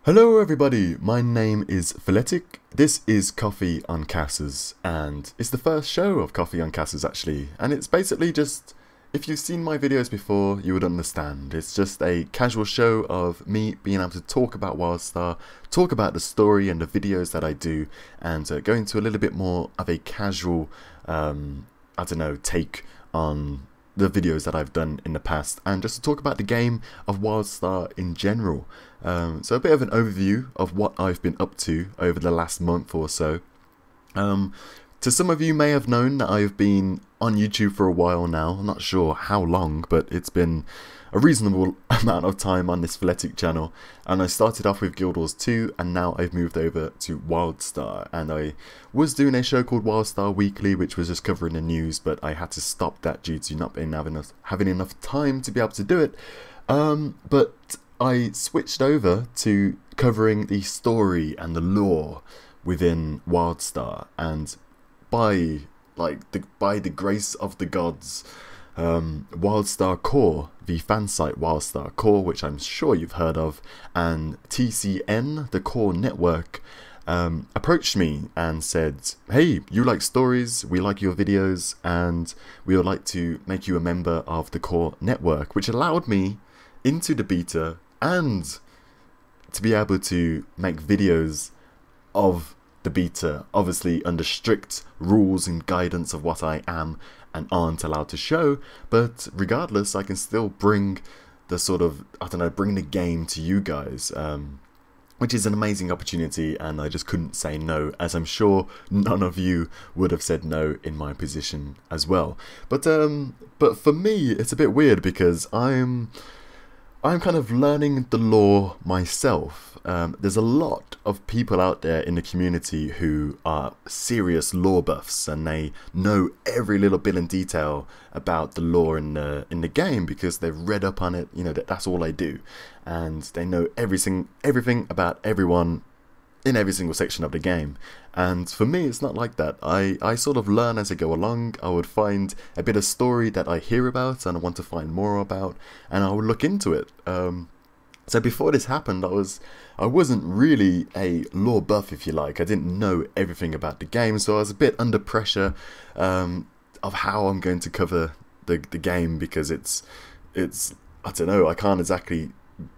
Hello everybody, my name is Philetic, this is Coffee on Cassus, and it's the first show of Coffee on Cassus actually, and it's basically just, if you've seen my videos before, you would understand. It's just a casual show of me being able to talk about Wildstar, talk about the story and the videos that I do, and go into a little bit more of a casual, take on the videos that I've done in the past, and just to talk about the game of Wildstar in general. So a bit of an overview of what I've been up to over the last month or so. To some of you may have known that I've been on YouTube for a while now. I'm not sure how long, but it's been a reasonable amount of time on this Philetic channel. And I started off with Guild Wars 2, and now I've moved over to Wildstar. And I was doing a show called Wildstar Weekly, which was just covering the news, but I had to stop that due to not being having enough time to be able to do it. But I switched over to covering the story and the lore within Wildstar, and by the grace of the gods, Wildstar Core, the fan site Wildstar Core, which I'm sure you've heard of, and TCN, the Core network, approached me and said, hey, you like stories, we like your videos, and we would like to make you a member of the Core network, which allowed me into the beta and to be able to make videos of the beta, obviously under strict rules and guidance of what I am and aren't allowed to show, but regardless I can still bring the sort of, bring the game to you guys, which is an amazing opportunity, and I just couldn't say no, as I'm sure none of you would have said no in my position as well. But for me it's a bit weird because I'm kind of learning the lore myself. There's a lot of people out there in the community who are serious lore buffs, and they know every little bit in detail about the lore in the game because they've read up on it. You know, that's all they do, and they know everything about everyone in every single section of the game. And for me it's not like that. I sort of learn as I go along. I would find a bit of story that I hear about and I want to find more about, and I would look into it. So before this happened, I wasn't really a lore buff, if you like. I didn't know everything about the game, so I was a bit under pressure of how I'm going to cover the game, because it's I don't know, I can't exactly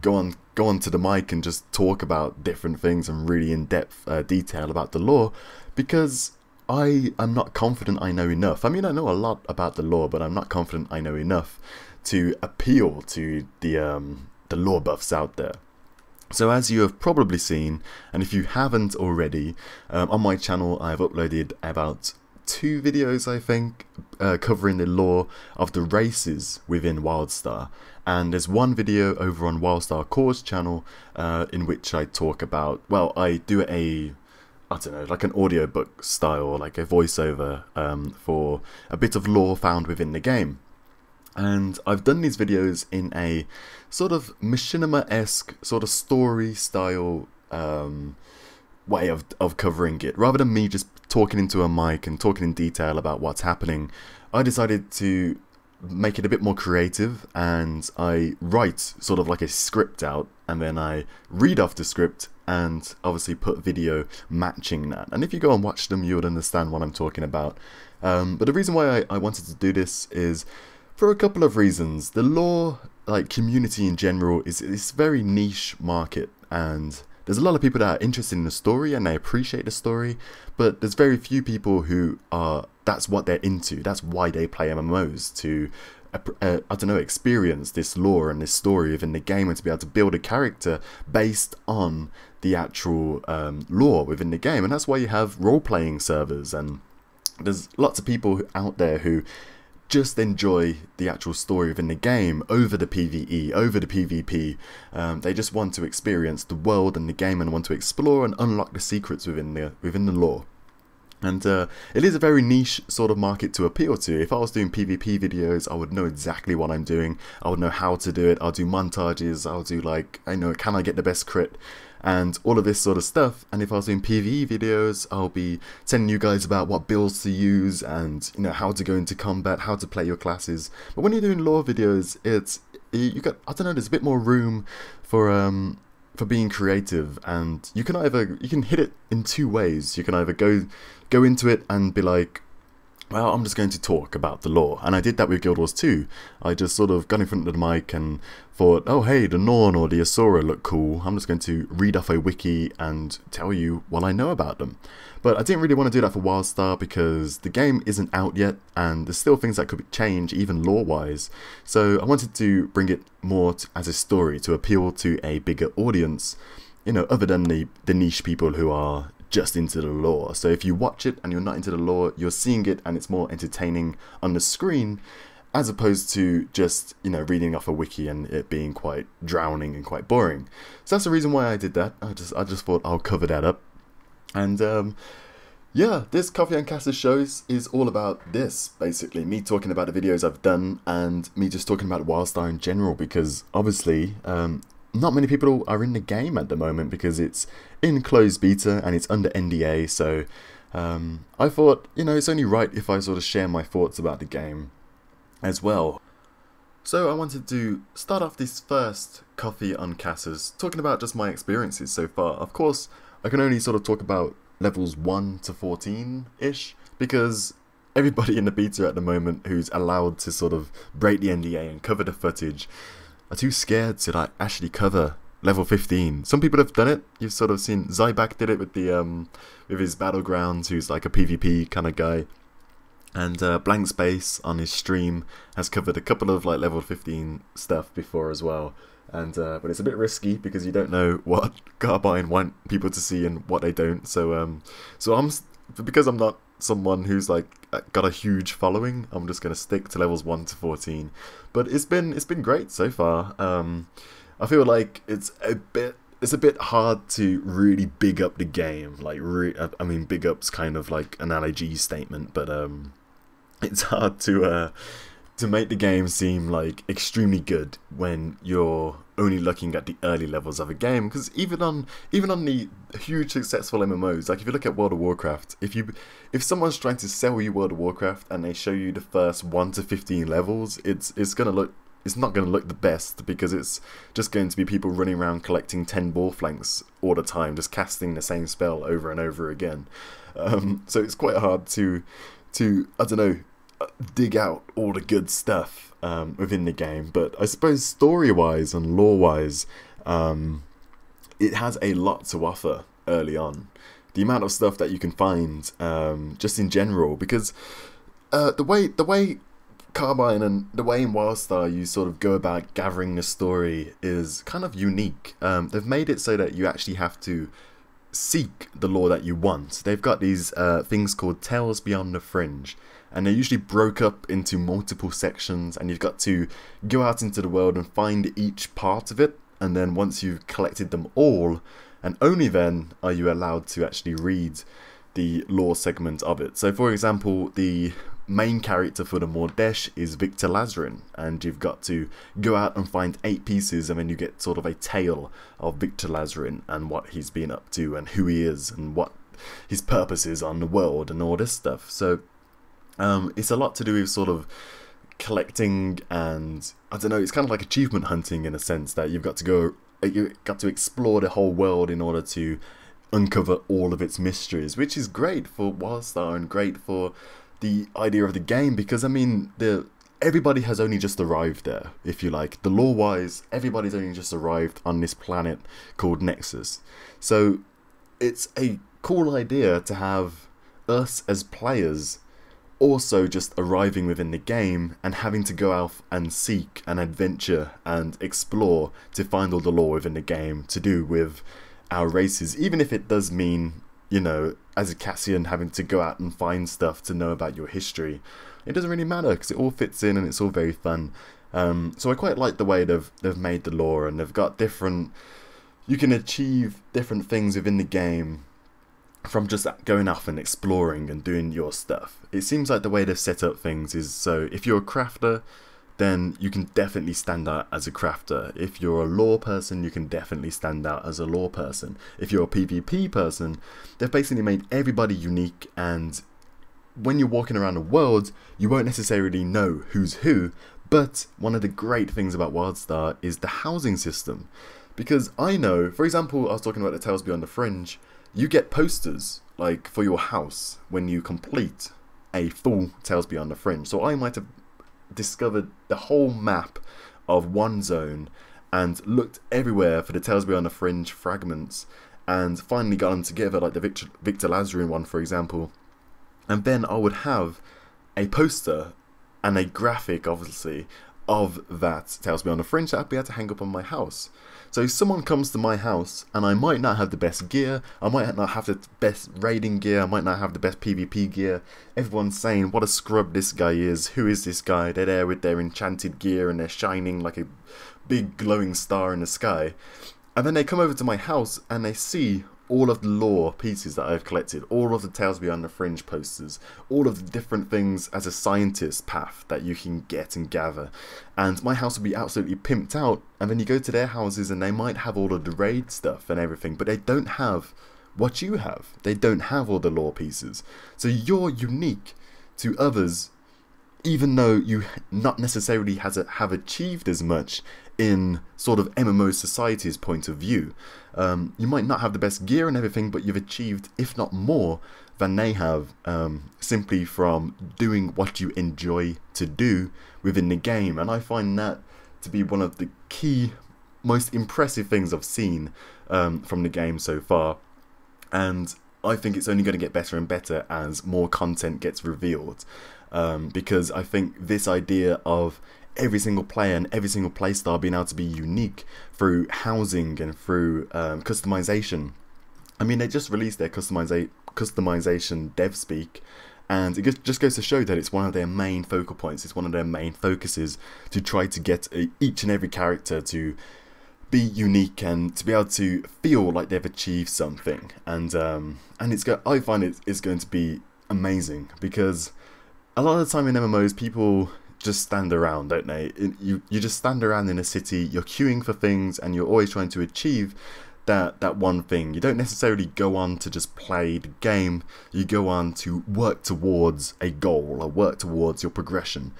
go on to the mic and just talk about different things and really in-depth detail about the lore, because I am not confident I know enough. I mean, I know a lot about the lore, but I'm not confident I know enough to appeal to the lore buffs out there. So as you have probably seen, and if you haven't already, on my channel I've uploaded about 2 videos, I think, covering the lore of the races within Wildstar. And there's one video over on Wildstar Core's channel in which I talk about, well, I do like an audiobook style, like a voiceover for a bit of lore found within the game. And I've done these videos in a sort of machinima-esque sort of story style way of covering it. Rather than me just talking into a mic and talking in detail about what's happening, I decided to make it a bit more creative, and I write sort of like a script out, and then I read off the script and obviously put video matching that. And if you go and watch them, you would understand what I'm talking about. But the reason why I wanted to do this is for a couple of reasons. The lore community in general is a very niche market, and there's a lot of people that are interested in the story and they appreciate the story, but there's very few people who are, that's what they're into, that's why they play MMOs, to experience this lore and this story within the game, and to be able to build a character based on the actual lore within the game. And that's why you have role-playing servers, and there's lots of people out there who just enjoy the actual story within the game over the PvE, over the PvP. They just want to experience the world and the game and want to explore and unlock the secrets within the lore. And it is a very niche sort of market to appeal to. If I was doing PvP videos, I would know exactly what I'm doing. I would know how to do it. I'll do montages. I'll do can I get the best crit? And all of this sort of stuff. And if I was doing PvE videos, I'll be telling you guys about what builds to use and how to go into combat, how to play your classes. But when you're doing lore videos, there's a bit more room for for being creative, and you can hit it in two ways. You can either go into it and be like, well, I'm just going to talk about the lore, and I did that with Guild Wars 2. I just sort of got in front of the mic and thought, oh hey, the Norn or the Asura look cool, I'm just going to read off a wiki and tell you what I know about them. But I didn't really want to do that for Wildstar because the game isn't out yet, and there's still things that could change, even lore-wise. So I wanted to bring it more as a story to appeal to a bigger audience, you know, other than the niche people who are just into the lore. So if you watch it and you're not into the lore, you're seeing it and it's more entertaining on the screen, as opposed to just, you know, reading off a wiki and it being quite drowning and quite boring. So that's the reason why I did that. I just thought I'll cover that up. And yeah, this Coffee and Cassus shows is all about this, basically. Me talking about the videos I've done and me just talking about Wildstar in general, because obviously not many people are in the game at the moment because it's in closed beta and it's under NDA. So I thought, you know, it's only right if I sort of share my thoughts about the game as well. So I wanted to start off this first Coffee on Cassus talking about just my experiences so far. Of course, I can only sort of talk about levels 1 to 14-ish, because everybody in the beta at the moment who's allowed to sort of break the NDA and cover the footage are too scared to like actually cover level 15. Some people have done it. You've sort of seen Zyback did it with the with his Battlegrounds, who's like a PvP kind of guy. And Blank Space on his stream has covered a couple of like level 15 stuff before as well. And but it's a bit risky because you don't know what Carbine want people to see and what they don't. So because I'm not someone who's like got a huge following, I'm just gonna stick to levels 1 to 14. But it's been great so far. I feel like it's a bit hard to really big up the game. Like, I mean, big up's kind of like an LAG statement, but it's hard to make the game seem like extremely good when you're only looking at the early levels of a game. Because even on the huge successful MMOs, like if you look at World of Warcraft, if someone's trying to sell you World of Warcraft and they show you the first 1 to 15 levels, it's not going to look the best, because it's just going to be people running around collecting 10 ball flanks all the time, just casting the same spell over and over again. So it's quite hard to I don't know, dig out all the good stuff within the game. But I suppose story-wise and lore-wise, it has a lot to offer early on. The amount of stuff that you can find just in general, because the way Carbine and the way in Wildstar you sort of go about gathering the story is kind of unique. They've made it so that you actually have to seek the lore that you want. They've got these things called Tales Beyond the Fringe, and they're usually broke up into multiple sections, and you've got to go out into the world and find each part of it, and then once you've collected them all, and only then are you allowed to actually read the lore segment of it. So for example, the main character for the Mordesh is Victor Lazarin, and you've got to go out and find 8 pieces, and then you get sort of a tale of Victor Lazarin and what he's been up to and who he is and what his purpose is on the world and all this stuff. So it's a lot to do with sort of collecting, and I don't know, it's kind of like achievement hunting in a sense, that you've got to explore the whole world in order to uncover all of its mysteries, which is great for Wildstar and great for the idea of the game, because I mean, everybody has only just arrived there, if you like. The lore-wise, everybody's only just arrived on this planet called Nexus. So it's a cool idea to have us as players also just arriving within the game and having to go out and seek an adventure and explore to find all the lore within the game to do with our races, even if it does mean, you know, as a Cassian having to go out and find stuff to know about your history. It doesn't really matter because it all fits in and it's all very fun. So I quite like the way they've made the lore, and they've got different, you can achieve different things within the game from just going off and exploring and doing your stuff. It seems like the way they've set up things is, so if you're a crafter, then you can definitely stand out as a crafter. If you're a lore person, you can definitely stand out as a lore person. If you're a PvP person, they've basically made everybody unique, and when you're walking around the world, you won't necessarily know who's who. But one of the great things about Wildstar is the housing system, Because I know, for example, I was talking about the Tales Beyond the Fringe, you get posters, like, for your house when you complete a full Tales Beyond the Fringe. So I might have discovered the whole map of one zone and looked everywhere for the Tales Beyond the Fringe fragments and finally got them together, like the Victor Lazarine one, for example. And then I would have a poster and a graphic, obviously, of that Tales Beyond the Fringe that I'd be able to hang up on my house. So if someone comes to my house and I might not have the best gear, I might not have the best raiding gear, I might not have the best PvP gear, everyone's saying what a scrub this guy is, who is this guy, they're there with their enchanted gear and they're shining like a big glowing star in the sky. And then they come over to my house and they see all of the lore pieces that I've collected, all of the Tales Beyond the Fringe posters, all of the different things as a scientist path that you can get and gather. And my house will be absolutely pimped out, and then you go to their houses and they might have all of the raid stuff and everything, but they don't have what you have. They don't have all the lore pieces. So you're unique to others, even though you not necessarily have achieved as much in sort of MMO society's point of view. You might not have the best gear and everything, but you've achieved, if not more, than they have, simply from doing what you enjoy to do within the game. And I find that to be one of the key, most impressive things I've seen from the game so far. And I think it's only going to get better and better as more content gets revealed. Because I think this idea of every single player and every single playstyle being able to be unique through housing and through customization. I mean, they just released their customization dev speak, and it just goes to show that it's one of their main focal points, it's one of their main focuses to try to get each and every character to be unique and to be able to feel like they've achieved something. And I find it's going to be amazing, because a lot of the time in MMOs, people just stand around, don't they? You just stand around in a city, you're queuing for things, and you're always trying to achieve that one thing. You don't necessarily go on to just play the game, you go on to work towards a goal, or work towards your progression.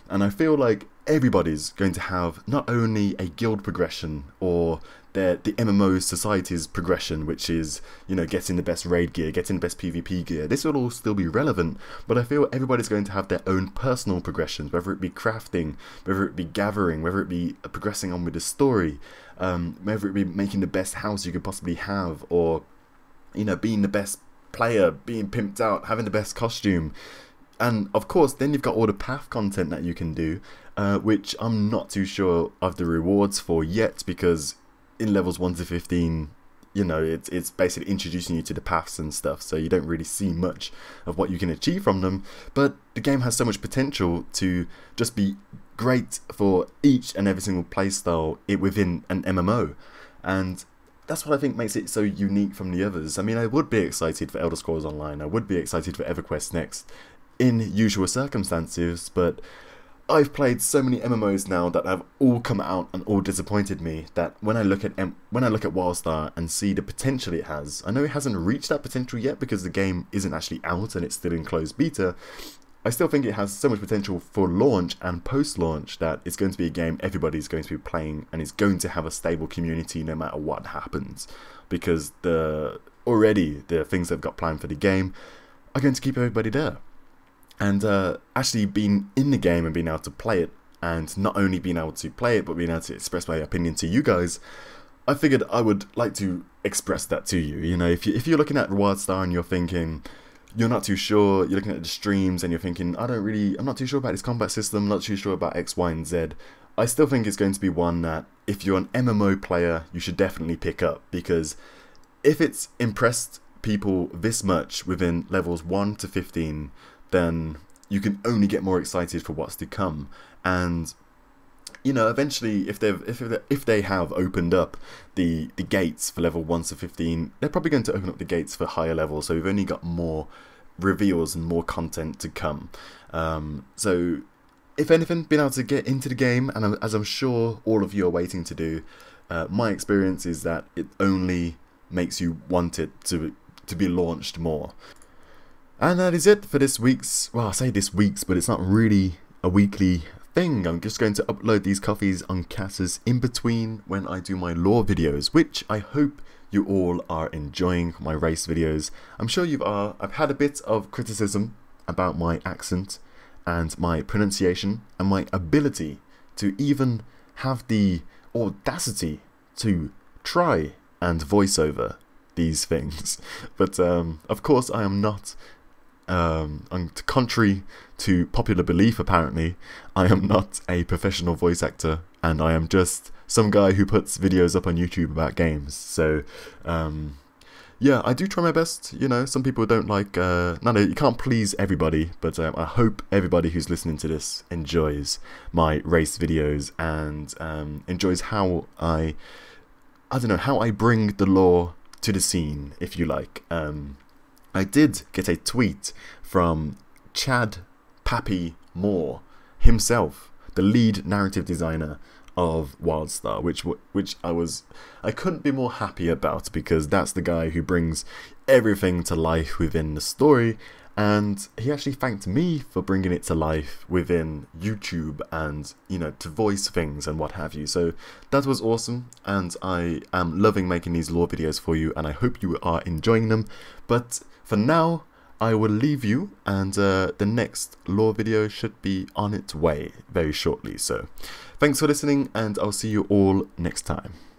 And I feel like everybody's going to have not only a guild progression or the MMO society's progression, which is, you know, getting the best raid gear, getting the best PvP gear. This will all still be relevant, but I feel everybody's going to have their own personal progressions, whether it be crafting, whether it be gathering, whether it be progressing on with the story, whether it be making the best house you could possibly have, or, you know, being the best player, being pimped out, having the best costume. And of course, then you've got all the path content that you can do, which I'm not too sure of the rewards for yet, because in levels 1 to 15, you know, it's basically introducing you to the paths and stuff, so you don't really see much of what you can achieve from them. But the game has so much potential to just be great for each and every single playstyle within an MMO, and that's what I think makes it so unique from the others. I mean, I would be excited for Elder Scrolls Online, I would be excited for EverQuest Next in usual circumstances, but I've played so many MMOs now that have all come out and all disappointed me, that when I look at Wildstar and see the potential it has, I know it hasn't reached that potential yet because the game isn't actually out and it's still in closed beta. I still think it has so much potential for launch and post-launch that it's going to be a game everybody's going to be playing, and it's going to have a stable community no matter what happens, because already the things they've got planned for the game are going to keep everybody there. And actually being in the game and being able to play it, and not only being able to play it but being able to express my opinion to you guys, I figured I would like to express that to you. You know, if you're looking at Wildstar and you're thinking you're not too sure, you're looking at the streams and you're thinking I'm not too sure about this combat system, not too sure about X, Y and Z, I still think it's going to be one that if you're an MMO player you should definitely pick up, because if it's impressed people this much within levels 1 to 15, then you can only get more excited for what's to come. And you know, eventually, if they have opened up the gates for level 1 to 15, they're probably going to open up the gates for higher levels. So we've only got more reveals and more content to come. So if anything, being able to get into the game, and as I'm sure all of you are waiting to do, my experience is that it only makes you want it to be launched more. And that is it for this week's, well, I say this week's, but it's not really a weekly thing. I'm just going to upload these coffees on Cassus in between when I do my lore videos, which I hope you all are enjoying my race videos. I'm sure you are. I've had a bit of criticism about my accent and my pronunciation and my ability to even have the audacity to try and voice over these things. But of course I am not, contrary to popular belief apparently, I am not a professional voice actor, and I am just some guy who puts videos up on YouTube about games. So yeah, I do try my best. You know, some people don't like, no, you can't please everybody, but I hope everybody who's listening to this enjoys my race videos and enjoys how I don't know, how I bring the lore to the scene, if you like. I did get a tweet from Chad Pappy Moore himself, the lead narrative designer of Wildstar, which I couldn't be more happy about, because that's the guy who brings everything to life within the story, and he actually thanked me for bringing it to life within YouTube and, you know, to voice things and what have you. So that was awesome, and I am loving making these lore videos for you, and I hope you are enjoying them. But for now, I will leave you, and the next lore video should be on its way very shortly. So thanks for listening, and I'll see you all next time.